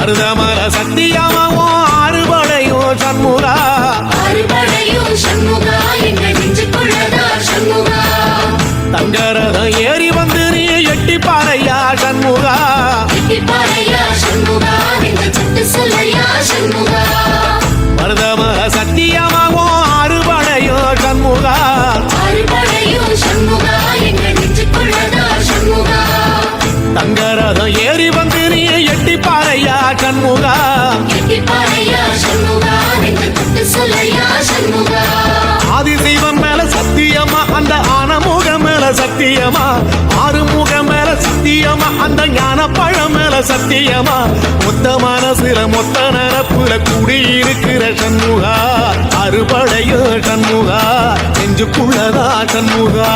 மருதமர சத்தியமாவோ அறுபடையோ சண்முகா தங்கரதம் ஏறி வந்து நீ எட்டிப்பாறையா சண்முகா மருதமர சத்தியமாவோ அறுபடையோ சண்முகா தங்கரதம் ஏறி வந்து நீ எட்டிப்பாறையா சண்முகா ஆதிசைவம் மேல சத்தியமா அந்த ஆனமுகம் மேல சத்தியமா ஆறுமுகம் மேல சத்தியமா அந்த ஞான பழம் மேல சத்தியமா மொத்த மனசுல மொத்த நரப்புல குடியிருக்கிற சண்முகா அறுபடையோ சண்முகா நெஞ்சுக்குள்ளதா சண்முகா